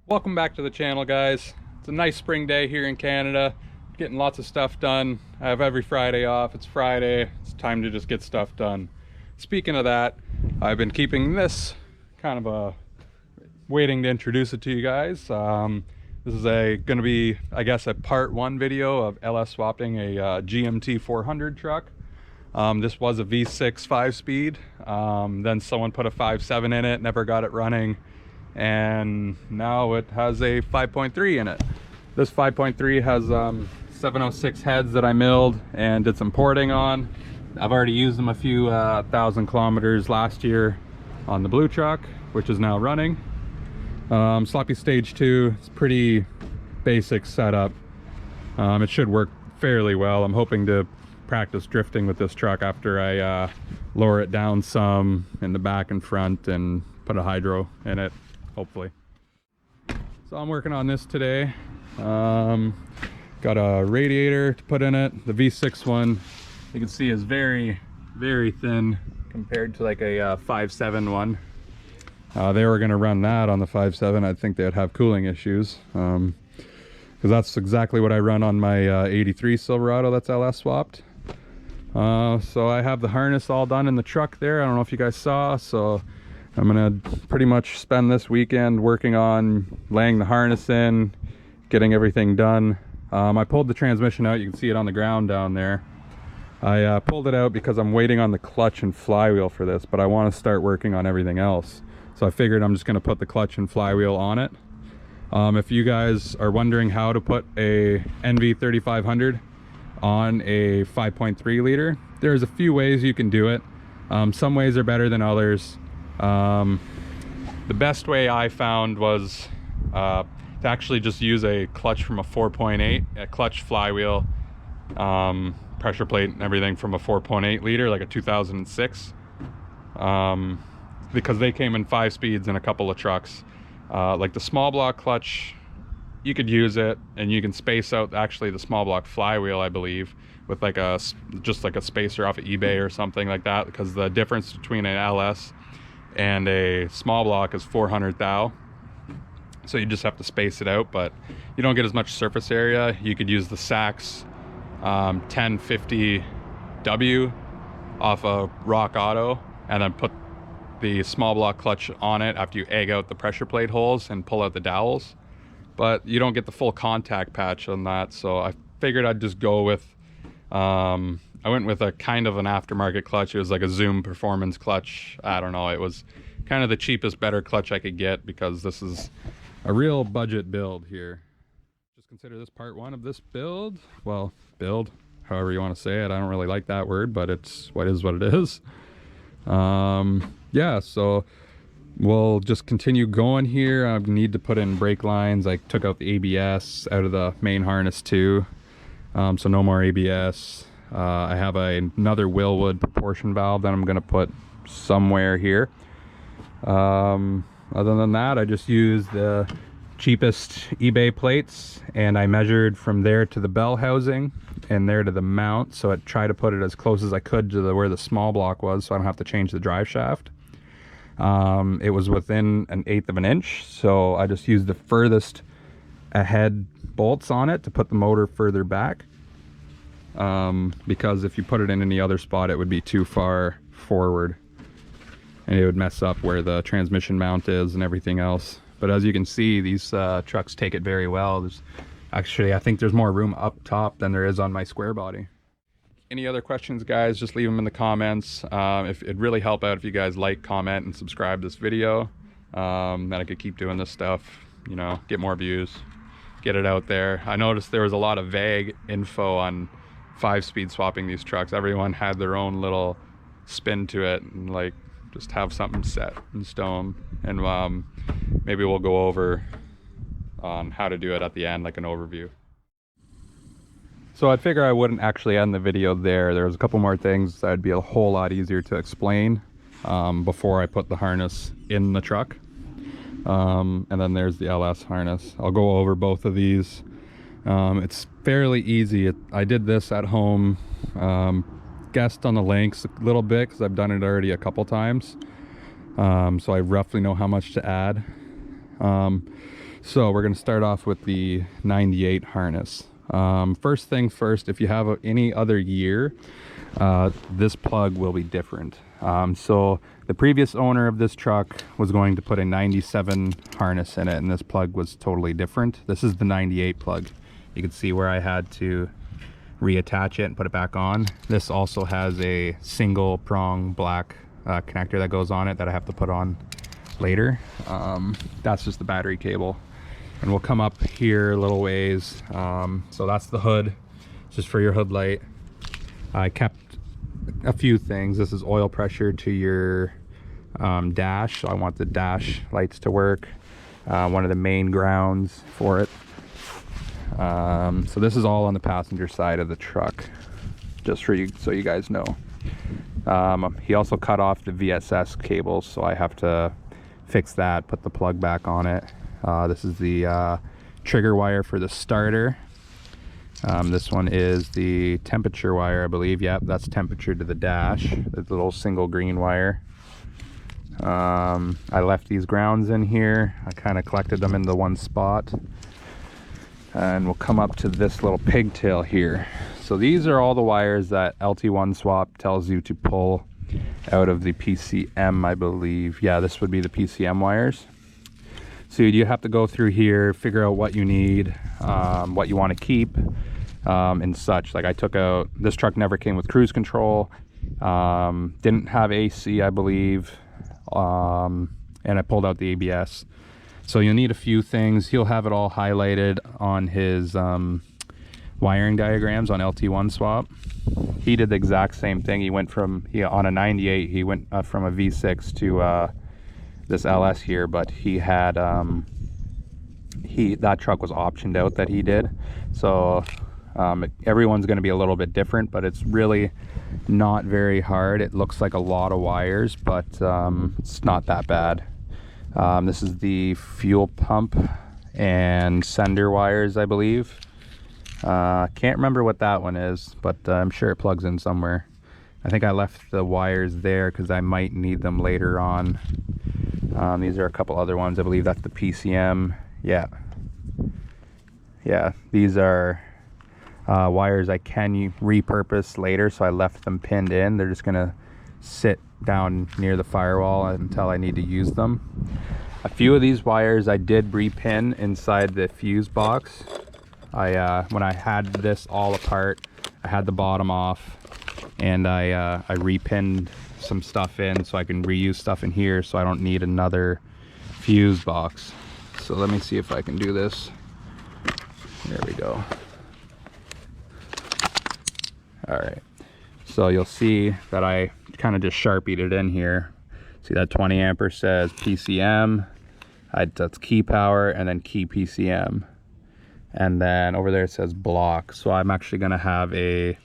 Welcome back to the channel, guys. It's a nice spring day here in Canada. Getting lots of stuff done. I have every Friday off. It's Friday. It's time to just get stuff done. Speaking of that, I've been keeping this kind of waiting to introduce it to you guys. This is gonna be, I guess, a part one video of LS swapping a GMT400 truck. This was a V6 5-speed. Then someone put a 5.7 in it, never got it running, and now it has a 5.3 in it. This 5.3 has 706 heads that I milled and did some porting on. I've already used them a few 1,000 kilometers last year on the blue truck, which is now running. Sloppy stage 2, it's pretty basic setup. It should work fairly well. I'm hoping to practice drifting with this truck after I lower it down some in the back and front and put a hydro in it, hopefully. So I'm working on this today. Got a radiator to put in it. The V6 one, you can see, is very, very thin compared to like a 5.7 one. They were going to run that on the 5.7. I think they'd have cooling issues, because that's exactly what I run on my 83 Silverado that's LS swapped. So I have the harness all done in the truck there. I don't know if you guys saw, so I'm gonna pretty much spend this weekend working on laying the harness in, getting everything done. I pulled the transmission out. You can see it on the ground down there. I pulled it out because I'm waiting on the clutch and flywheel for this, but I want to start working on everything else. So I figured I'm just going to put the clutch and flywheel on it. If you guys are wondering how to put a NV3500 on a 5.3 liter, there's a few ways you can do it. Some ways are better than others. The best way I found was to actually just use a clutch from a 4.8, a clutch, flywheel, pressure plate and everything from a 4.8 liter, like a 2006. Because they came in 5 speeds in a couple of trucks. Like the small block clutch, you could use it and you can space out actually the small block flywheel, I believe, with like just like a spacer off of eBay or something like that, because the difference between an LS and a small block is 400 thou. So you just have to space it out, but you don't get as much surface area. You could use the Sachs 1050W off of Rock Auto and then put the small block clutch on it after you egg out the pressure plate holes and pull out the dowels, but you don't get the full contact patch on that. So I figured I'd just go with I went with a kind of an aftermarket clutch. It was like a Zoom performance clutch. I don't know, it was kind of the cheapest, better clutch I could get, because this is a real budget build here. Just consider this part one of this build. Well, build, however you want to say it. I don't really like that word, but it's what it is. Yeah, so we'll just continue going here. I need to put in brake lines. I took out the ABS out of the main harness too, so no more ABS. I have another Willwood proportion valve that I'm going to put somewhere here. Other than that, I just used the cheapest eBay plates, and I measured from there to the bell housing and there to the mount, so I tried to put it as close as I could to where the small block was, so I don't have to change the drive shaft. It was within 1/8 of an inch, so I just used the furthest ahead bolts on it to put the motor further back, because if you put it in any other spot, it would be too far forward and it would mess up where the transmission mount is and everything else. But as you can see, these trucks take it very well. There's actually, I think there's more room up top than there is on my square body. Any other questions, guys, just leave them in the comments. If it'd really help out if you guys like, comment, and subscribe this video, then I could keep doing this stuff, you know, get more views, get it out there. I noticed there was a lot of vague info on 5-speed swapping these trucks. Everyone had their own little spin to it, and like, just have something set in stone. And maybe we'll go over on how to do it at the end, like an overview. So I'd figure I wouldn't actually end the video there. There's a couple more things that'd be a whole lot easier to explain before I put the harness in the truck. And then there's the LS harness. I'll go over both of these. It's fairly easy. I did this at home, guessed on the lengths a little bit because I've done it already a couple times. So I roughly know how much to add. So we're going to start off with the 98 harness. First thing first, if you have any other year, this plug will be different. So the previous owner of this truck was going to put a 97 harness in it, and this plug was totally different. This is the 98 plug. You can see where I had to reattach it and put it back on. This also has a single prong black connector that goes on it that I have to put on later. That's just the battery cable, and we'll come up here a little ways. So that's the hood, just for your hood light. I kept a few things. This is oil pressure to your dash, so I want the dash lights to work. One of the main grounds for it. So this is all on the passenger side of the truck, just for you, so you guys know. He also cut off the VSS cables, so I have to fix that, put the plug back on it. This is the trigger wire for the starter. This one is the temperature wire, I believe. Yep, that's temperature to the dash. The little single green wire. I left these grounds in here. I kind of collected them into one spot. And we'll come up to this little pigtail here. So these are all the wires that LT1 Swap tells you to pull out of the PCM, I believe. Yeah, this would be the PCM wires. So you have to go through here, figure out what you need, what you want to keep, and such. Like I took out, this truck never came with cruise control, didn't have AC, I believe, and I pulled out the ABS. So you'll need a few things. He'll have it all highlighted on his wiring diagrams on LT1 Swap. He did the exact same thing. He went from, on a 98, he went from a V6 to this LS here, but he had, that truck was optioned out that he did. So everyone's gonna be a little bit different, but it's really not very hard. It looks like a lot of wires, but it's not that bad. This is the fuel pump and sender wires, I believe. Can't remember what that one is, but I'm sure it plugs in somewhere. I think I left the wires there because I might need them later on. These are a couple other ones. I believe that's the PCM. Yeah, these are wires I can repurpose later, so I left them pinned in. They're just gonna sit down near the firewall until I need to use them. A few of these wires I did repin inside the fuse box. When I had this all apart, I had the bottom off, and I repinned some stuff in so I can reuse stuff in here, so I don't need another fuse box. So let me see if I can do this. There we go. All right, so you'll see that I kind of just sharpied it in here. See that 20 amper says PCM, that's key power, and then key PCM, and then over there it says block. So I'm actually going to have a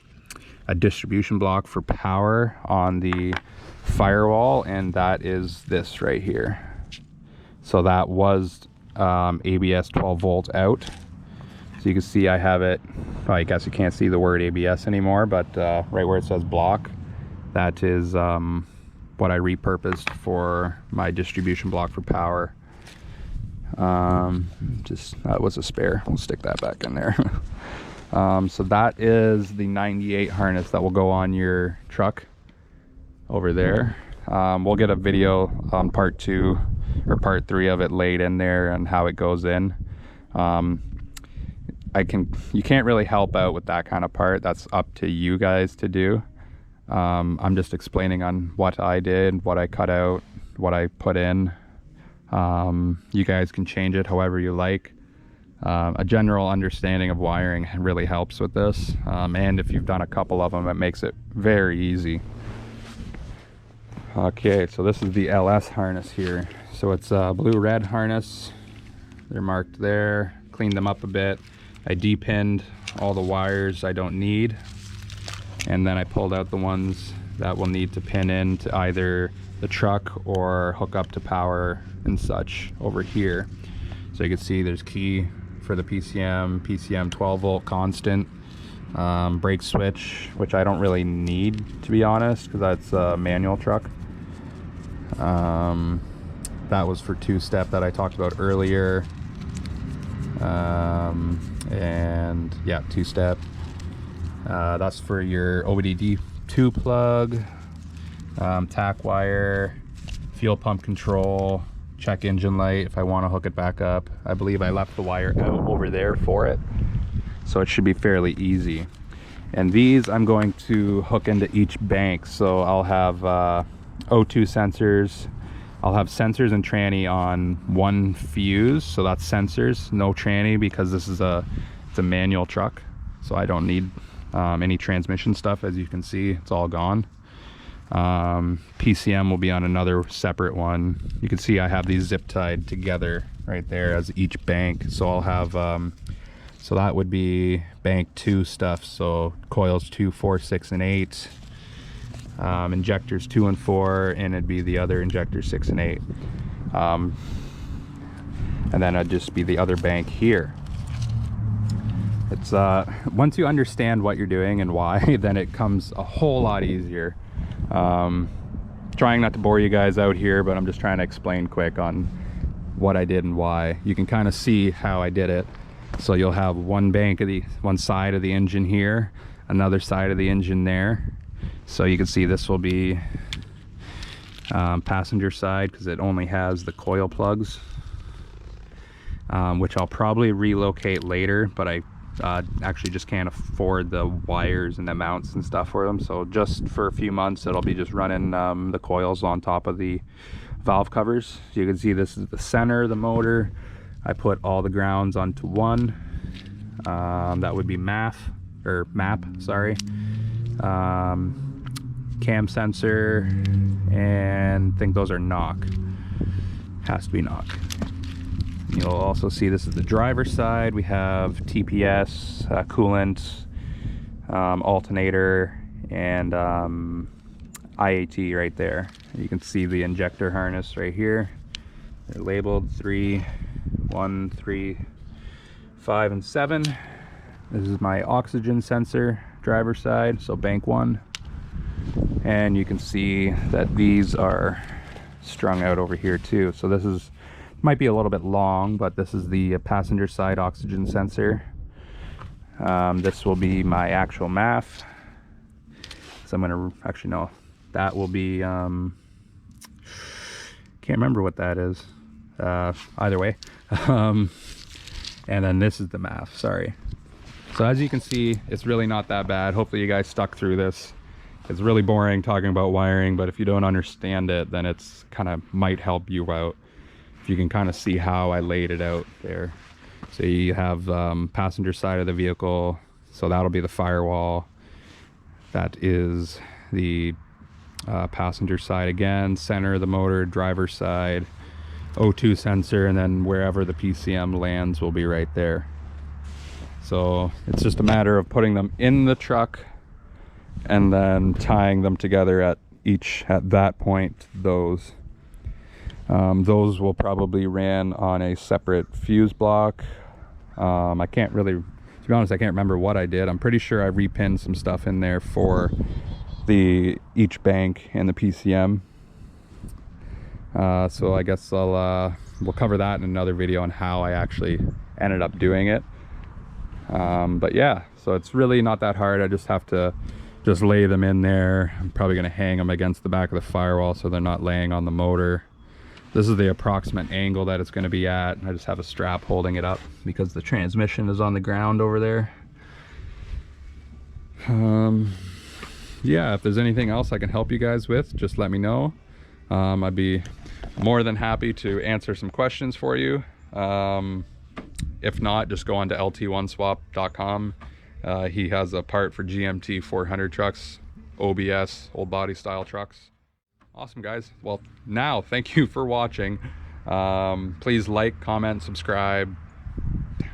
distribution block for power on the firewall, and that is this right here. So that was ABS 12 volts out. So you can see I have it, well, I guess you can't see the word ABS anymore, but right where it says block, that is what I repurposed for my distribution block for power. That was a spare. We'll stick that back in there. So that is the 98 harness that will go on your truck over there. We'll get a video on part 2 or part 3 of it laid in there and how it goes in. You can't really help out with that kind of part. That's up to you guys to do. I'm just explaining on what I did, what I cut out, what I put in. You guys can change it however you like. A general understanding of wiring really helps with this, and if you've done a couple of them, it makes it very easy. Okay, so this is the LS harness here. So it's a blue-red harness. They're marked there. Cleaned them up a bit. I depinned all the wires I don't need, and then I pulled out the ones that will need to pin in to either the truck or hook up to power and such over here. So you can see there's key for the PCM 12 volt constant, brake switch, which I don't really need, to be honest, because that's a manual truck. That was for two-step that I talked about earlier. And yeah, 2-step. That's for your OBD2 plug, tack wire, fuel pump control, check engine light if I want to hook it back up. I believe I left the wire out over there for it, so it should be fairly easy. And these I'm going to hook into each bank, so I'll have O2 sensors. I'll have sensors and tranny on one fuse, so that's sensors, no tranny, because this is it's a manual truck, so I don't need any transmission stuff. As you can see, it's all gone. PCM will be on another separate one. You can see I have these zip tied together right there as each bank, so I'll have so that would be bank 2 stuff, so coils 2, 4, 6, and 8, injectors 2 and 4, and it'd be the other injectors 6 and 8, and then it'd just be the other bank here. It's once you understand what you're doing and why, then it comes a whole lot easier. Trying not to bore you guys out here, but I'm just trying to explain quick on what I did and why. You can kind of see how I did it. So you'll have one bank of one side of the engine here, another side of the engine there. So you can see this will be passenger side, because it only has the coil plugs, which I'll probably relocate later, but I actually just can't afford the wires and the mounts and stuff for them. So just for a few months it'll be just running the coils on top of the valve covers. So you can see this is the center of the motor. I put all the grounds onto one. That would be map, sorry. Cam sensor, and I think those are knock. Has to be knock. You'll also see this is the driver's side. We have TPS, coolant, alternator, and IAT right there. You can see the injector harness right here. They're labeled 3, 1, 3, 5, and 7. This is my oxygen sensor, driver's side, so bank 1. And you can see that these are strung out over here too. So this is, might be a little bit long, but this is the passenger side oxygen sensor. This will be my actual MAF. So I'm gonna, actually no, that will be, can't remember what that is. Either way. And then this is the MAF, sorry. So as you can see, it's really not that bad. Hopefully you guys stuck through this. It's really boring talking about wiring, but if you don't understand it, then it's kind of might help you out. If you can kind of see how I laid it out there. So you have passenger side of the vehicle, so that'll be the firewall. That is the passenger side again, center of the motor, driver's side, O2 sensor, and then wherever the PCM lands will be right there. So it's just a matter of putting them in the truck and then tying them together at that point. Those will probably ran on a separate fuse block. I can't really, to be honest, I can't remember what I did. I'm pretty sure I repinned some stuff in there for each bank and the PCM. So I guess we'll cover that in another video on how I actually ended up doing it. But yeah, so it's really not that hard. I just have to just lay them in there. I'm probably going to hang them against the back of the firewall so they're not laying on the motor. This is the approximate angle that it's going to be at. I just have a strap holding it up because the transmission is on the ground over there. Yeah, if there's anything else I can help you guys with, just let me know. I'd be more than happy to answer some questions for you. If not, just go on to lt1swap.com. He has a part for GMT400 trucks, OBS, old body style trucks. Awesome, guys. Well, now thank you for watching. Please like, comment, subscribe,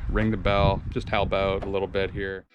ring the bell, just help out a little bit here.